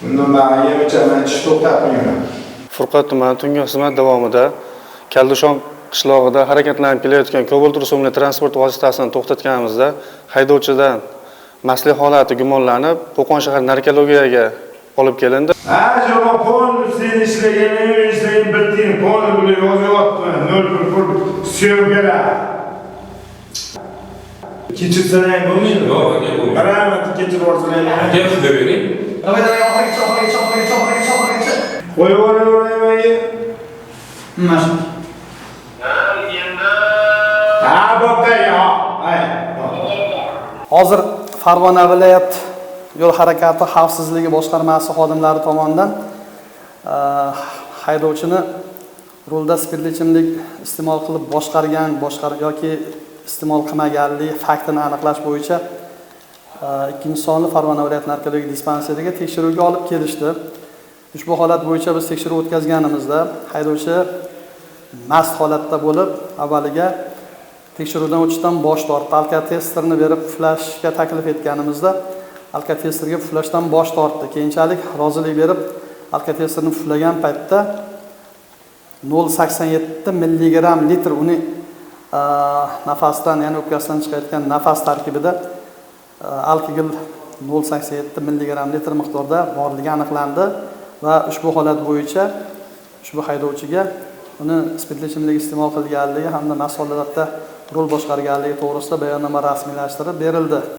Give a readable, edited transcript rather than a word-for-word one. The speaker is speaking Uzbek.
Bundan ben yemichaman tish to'xtatmayman. Furqat tumani tungi xizmat davomida Kaldishon qishlog'ida harakatlanib kelayotgan Cobalt rusumli transport vositasini to'xtatganimizda haydovchidan mastlik holati gumonlanib, Qo'qon shahar narkologiyaga olib kelindi. Acaba pol sen ishlagan bitding, pol bilan yozyapman. 0 pul sevgilar. Kechirsanay bo'lmaydi. Yo'q, aka bo'lmaydi. Rahmat, kechirib yuborsanay. Aka sizga bering. Davay, oxirigacha. Qo'yib yuboravermayman. Mana. Ha, bo'pti, yo. Ay. Hozir Farg'ona viloyat yo'l harakati xavfsizligi boshqarmasi xodimlari tomonidan haydovchini rulda spirtli ichimlik iste'mol qilib boshqargan yoki iste'mol qilmaganligi faktini aniqlash bo'yicha ikkinchi sonli Farg'ona viloyat narkologik dispanseriga tekshiruvga olib kelishdi. Ushbu holat bo'yicha biz tekshiruv o'tkazganimizda haydovchi mast holatda bo'lib, avvaliga tekshiruvdan o'tishdan bosh tortdi. Alkotesterini berib puflashga taklif etganimizda alkotesterga puflashdan bosh tortdi. Keyinchalik rozilik berib alkotesterni puflagan paytda 0,87 milligram litr uni nafasdan, ya'ni o'pkasidan chiqayotgan nafas tarkibida alkogol 0,87 milligram litr miqdorda borligi aniqlandi va ushbu holat bo'yicha ushbu haydovchiga uni spirtli ichimlik iste'mol qilganligi hamda mast holatda rul boshqarganligi to'g'risida bayonnoma rasmiylashtirib berildi.